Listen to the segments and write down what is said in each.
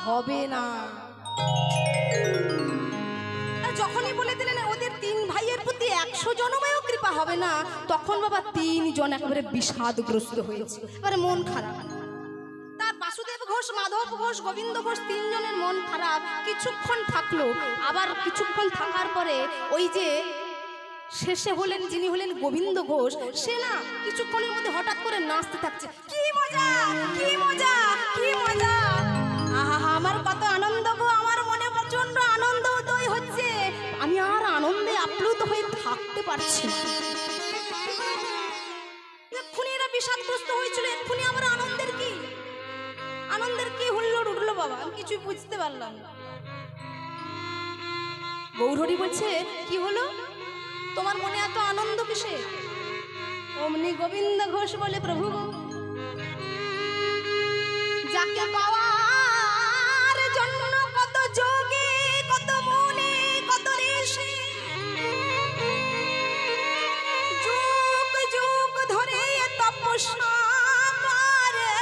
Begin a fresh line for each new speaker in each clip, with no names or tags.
হবে না। যখনই বলে দিলেন ওদের 3 ভাইয়ের প্রতি 100 জনমেও কৃপা হবে না, তখন বাবা 3 জন একেবারে বিষাদগ্রস্ত হয়েছে, এবারে মন খারাপ। তার বাসুদেব ঘোষ, মাধব ঘোষ, গোবিন্দ ঘোষ 3 জনের মন খারাপ। কিছুক্ষণ থাকলো, আবার কিছুক্ষণ থাকার পরে ওই যে শেষে হলেন যিনি হলেন গোবিন্দ ঘোষ, সে না কিছুক্ষণের মধ্যে হঠাৎ করে নাচতে থাকছে। কি মজা, কি মজা, কি মজা! আহা, আমার কত আনন্দ গো, আমার মনে প্রচন্ড আনন্দ উদয় হচ্ছে। আমি আর আনন্দে আপ্লুত হয়ে থাকতে পারছি না। এক্ষুনি এরা বিষাদগ্রস্ত হয়েছিল, এক্ষুনি আমার আনন্দের কি, আনন্দের কি হুল্লোড় উঠলো বাবা, আমি কিছুই বুঝতে পারলাম না। গৌরহরি বলছে, কি হলো তোমার মনে এত আনন্দ কিসে? অমনি গোবিন্দ ঘোষ বলে, প্রভু যাকে পাওয়ার জন্য কত যোগী, কত মুনি, কত ঋষি যুগ যুগ ধরে তপস্যা করে,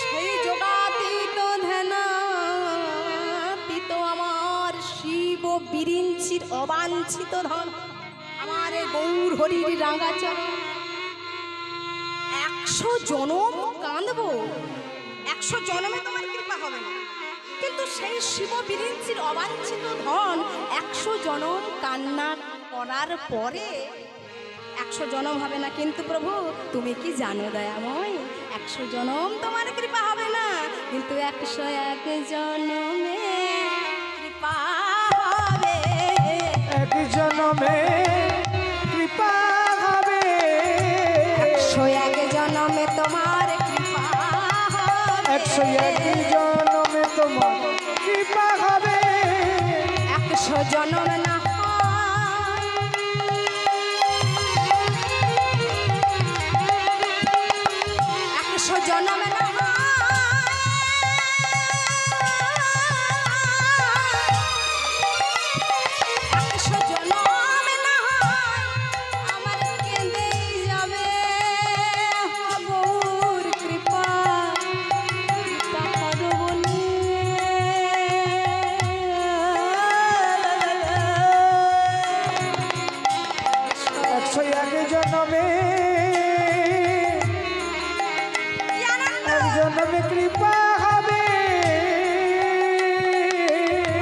সেই যোগাতীত ধ্যানাতীত আমার শিব বিরিঞ্চির অবাঞ্ছিত ধন, আমার গৌর হরির রাঙাচরণ। 100 জনম কাঁদবো, 100 জনমে তোমার কৃপা হবে না, কিন্তু সেই শিব বিরিঞ্চির অবাঞ্ছিত ধন 100 জনম কান্না করার পরে 100 জনম হবে না। কিন্তু প্রভু তুমি কি জানো দয়াময়, 100 জনম তোমার কৃপা হবে না, কিন্তু 101 জনমে কৃপা হবে,
1 জনমে কৃপা হবে,
101 জনমে তোমার কৃপা হবে,
101 জনমে তোমার কৃপা হবে,
100 জনম না হয়, 100 জনম না হয়, 100 জনম না হয়, আমার কেঁদেই যাবে গৌর কৃপা, কৃপা করো বলে।
101 জনমে,
কি আনন্দ!
1 জনমে কৃপা হবে।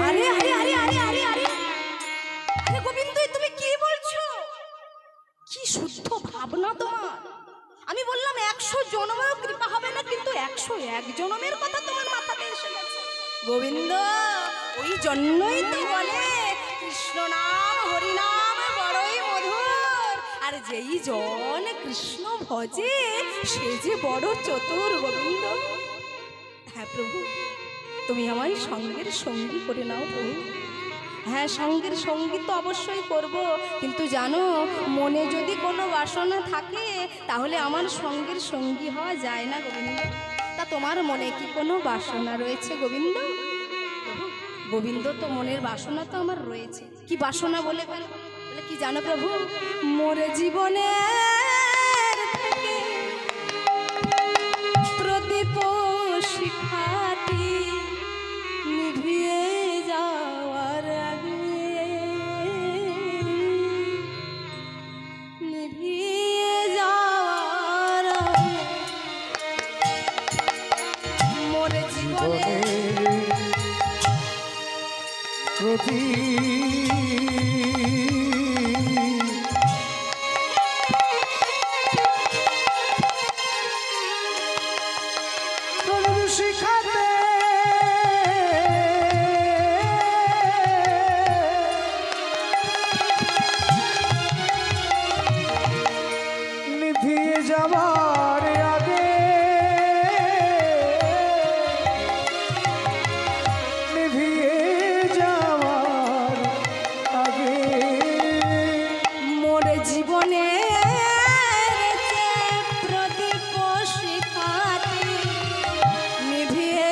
আরে আরে আরে আরে আরে আরে আরে গোবিন্দ, তুমি কি বলছো? কি শুদ্ধ ভাবনা তোমার! আমি বললাম 100 জনমেও কৃপা হবে না, কিন্তু 101 জনমের কথা তোমার মাথাতে এসে গেছে। গোবিন্দ, ওই জন্যই তো বলে কৃষ্ণ নাম হরি নাম বড়ই মধুর, আর যেই জন কৃষ্ণ ভজে সে যে বড় চতুর। গোবিন্দ, হ্যাঁ প্রভু, তুমি আমায় সঙ্গের সঙ্গী করে নাও প্রভু। হ্যাঁ, সঙ্গের সঙ্গী তো অবশ্যই করব, কিন্তু জানো মনে যদি কোনো বাসনা থাকে তাহলে আমার সঙ্গের সঙ্গী হওয়া যায় না গোবিন্দ। তা তোমার মনে কি কোনো বাসনা রয়েছে গোবিন্দ? প্রভু, গোবিন্দ তো মনের বাসনা তো আমার রয়েছে। কি বাসনা বলে বলে কি জানো প্রভু? মোরে জীবনে প্রদীপ শিখাটি নিভিয়ে যাওয়ার আগে, নিভিয়ে যাওয়ার আগে মোর জীবনে
শিখাতে নিভিয়ে যাবার আগে, নিভিয়ে যাওয়ার আগে
মোর জীবনে প্রদীপ শিখাতে নিভিয়ে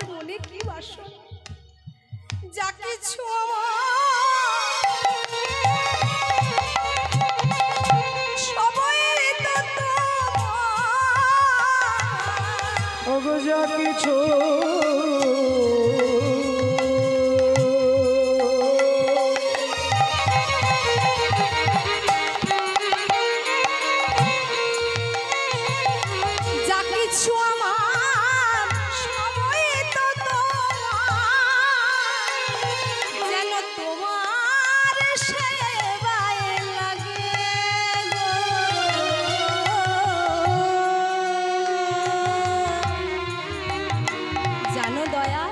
মনে কি বাসনা, যা কিছু সবাই তো তোমার।
ওগো যা কিছু
যা কিছু আমার সবাই তো তোমার, যেন তোমার সেবায় লাগে গো। জানো দয়া,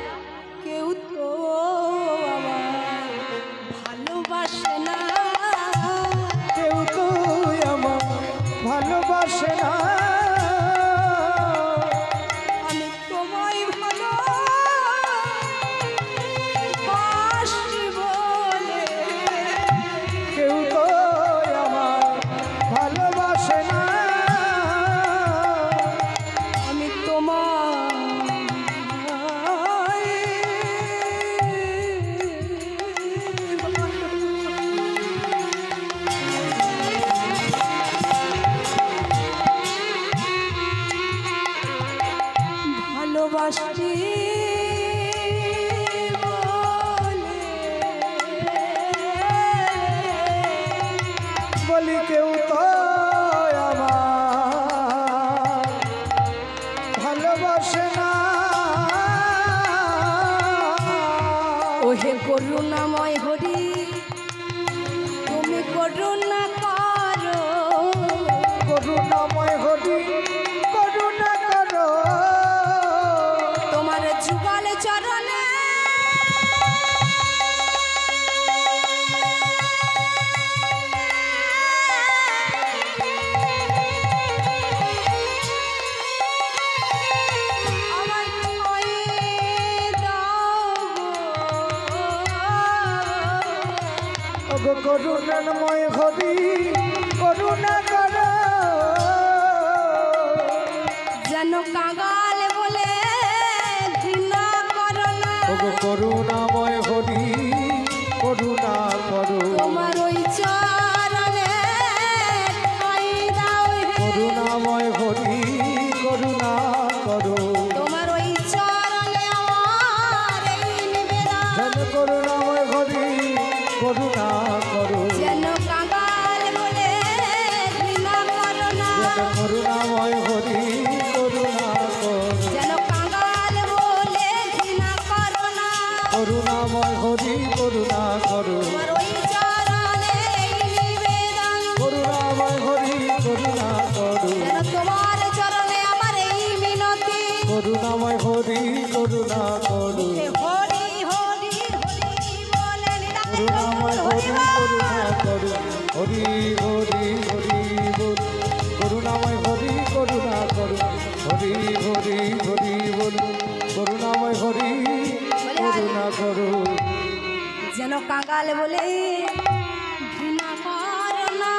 কেউ তো আমার ভালোবাসে না,
কেউ তো আমার ভালোবাসে না,
আমি তোমায় ভালোবাসি বলে।
কেউ তো আমার ভালোবাসে না,
আমি তোমায় ভালোবাসি
বলি কেউ তো আমার ভালোবাসে না।
ওহে করুণাময় হরি, তুমি করুণা করো,
করুণাময় হরি করুণা করো,
তোমার যুগল চরণে আমায় ঠয় দাও গো।
ওগো করুণাময় হরি করুণা করো,
যেন কাঙাল বলে ঘৃণা করো না,
ওগো করুণাময় হরি করুণা করো,
তোমার ওই চরণে ঠাঁই দাও হে।
করুণাময় হরি করুণা করো,
তোমার ওই চরণে আমার এই নিবেদন,
যেন করুণাময় হরি করুণা করো,
যেন কাঙাল বলে ঘৃণা করো না,
যেন করুণাময় হরি করুণা করো,
যেন কাঙাল বলে ঘৃণা করো না,
করুণাময় হরি করুণা করো,
তোমার ওই চরণে এই নিবেদন,
করুণাময় হরি করুণা করো,
যেন তোমার চরণে আমার এই মিনতি।
করুণাময় হরি করুণা করো,
হে হরি হরি হরি বলে
করুণাময় হরি করুণা করো, হরি হরি হরি বল, করুণাময় হরি করুণা করো, হরি হরি হরি বল, করুণাময় হরি করুণা করো,
যেন কাঙাল বলে ঘৃণা করো না।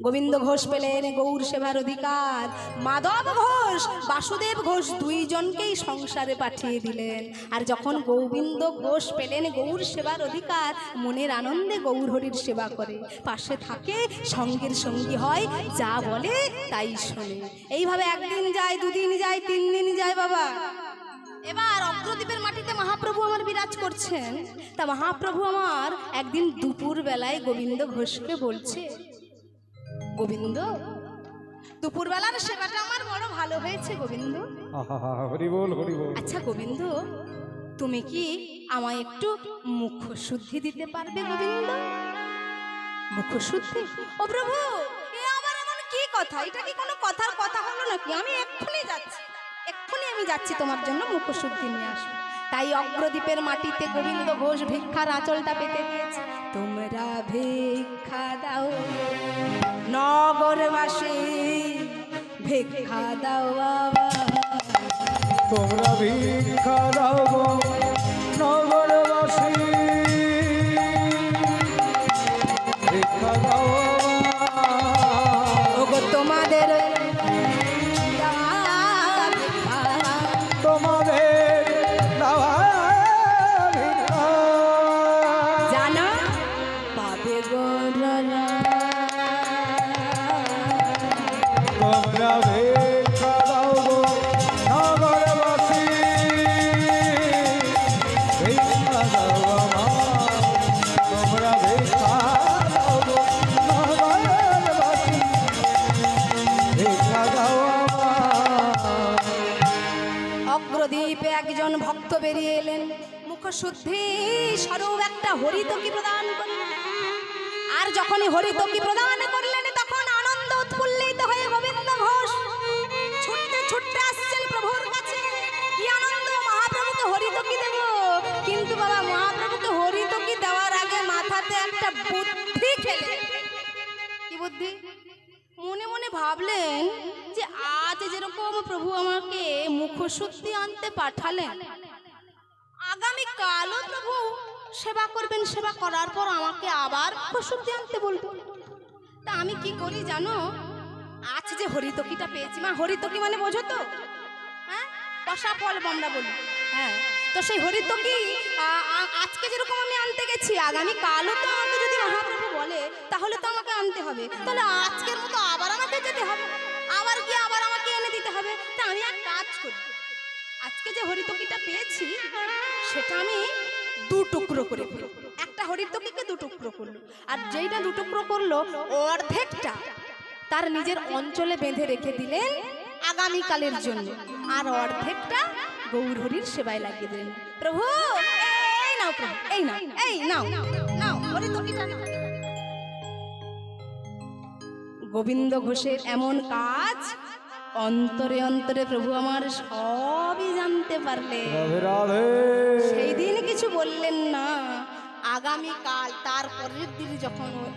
গোবিন্দ ঘোষ পেলেন গৌর সেবার অধিকার, মাধব ঘোষ বাসুদেব ঘোষ দুইজনকেই সংসারে পাঠিয়ে দিলেন। আর যখন গোবিন্দ ঘোষ পেলেন গৌর সেবার অধিকার, মনের আনন্দে গৌর হরির সেবা করে, পাশে থাকে, সঙ্গের সঙ্গী হয়, যা বলে তাই শোনে। এইভাবে একদিন যায়, দুদিন যায়, 3 দিন যায় বাবা। এবার অগ্রদ্বীপের মাটিতে মহাপ্রভু আমার বিরাজ করছেন। তা মহাপ্রভু আমার একদিন দুপুর বেলায় গোবিন্দ ঘোষকে বলছে, গোবিন্দ, দুপুরবেলার সেবাটা আমার বড় ভালো হয়েছে গোবিন্দ।
হরি বল হরি বল,
আচ্ছা গোবিন্দ, তুমি কি আমায় একটু মুখ শুদ্ধি দিতে পারবে গোবিন্দ? মুখ শুদ্ধি? ও প্রভু, এ আমার এমন কি কথা? এটা কি কোনো কথার কথা হলো নাকি? আমি এক্ষুনি যাচ্ছি তোমার জন্য মুখ শুদ্ধি নিয়ে আসবো। তাই অগ্রদ্বীপের মাটিতে গোবিন্দ ঘোষ ভিক্ষার আঁচলটা পেতে দিয়েছে। তোমরা ভিক্ষা দাও নগরবাসী, ভিক্ষা দাও বাবা,
তোমরা ভিক্ষা দাও গো নগরবাসী, ভিক্ষা দাও
ওগো তোমাদের
তোমরা ভিক্ষা দাও গো নগরবাসী, ভিক্ষা দাও আমার, তোমরা ভিক্ষা দাও গো নগরবাসী, ভিক্ষা দাও আমার।
অগ্রদ্বীপে একজন ভক্ত বেরিয়ে এলেন, মুখশুদ্ধি স্বরূপ একটা হরিতকি প্রদান করলেন। আর যখনই হরিতকি প্রদান করলেন তখন আনন্দ উৎফুল্লিত হয়ে গোবিন্দ ঘোষ ছুটতে ছুটতে আসছেন প্রভুর কাছে। কি আনন্দ, মহাপ্রভুকে হরিতকি দেব। কিন্তু বাবা, মহাপ্রভুকে হরিতকি দেওয়ার আগে মাথাতে একটা বুদ্ধি খেলে। কি বুদ্ধি? মনে মনে ভাবলেন যে আজ যেরকম প্রভু আমাকে মুখশুদ্ধি আনতে পাঠালেন, আগামী কালও প্রভু সেবা করবেন, সেবা করার পর আমাকে আবার মুখশুদ্ধি আনতে বলবেন। তা আমি কি করি জানো? আজ যে হরিতকিটা পেয়েছি, মা হরিতকি মানে বোঝো তো? হ্যাঁ, কষা ফল আমরা বলি। হ্যাঁ, তো সেই হরিতকি আজকে যেরকম আমি আনতে গেছি, আগামী কালও তো আমাকে যদি মহাপ্রভু বলে তাহলে তো আমাকে আনতে হবে। তাহলে আজকের মতো আবার আমাকে যেতে হবে, আবার গিয়ে আবার আমাকে এনে দিতে হবে। তা আমি এক কাজ করি, আজকে যে হরিতকিটা পেয়েছি সেটা আমি দু টুকরো করে ফেলি। একটা হরিতকিকে দু টুকরো করলো, আর যেইটা দু টুকরো করলো অর্ধেকটা তার নিজের অঞ্চলে বেঁধে রেখে দিলেন আগামীকালের জন্য, আর অর্ধেকটা গৌর হরির সেবায় লাগিয়ে দিলেন। প্রভু এই নাও, প্রভু এই নাও, এই নাও, নাও হরিতকিটা নাও। গোবিন্দ ঘোষের এমন কাজ অন্তরে অন্তরে প্রভু আমার সবই জানতে পারলেন।
রাধে রাধে।
সেই দিন কিছু বললেন না, আগামীকাল তার পরের দিন যখন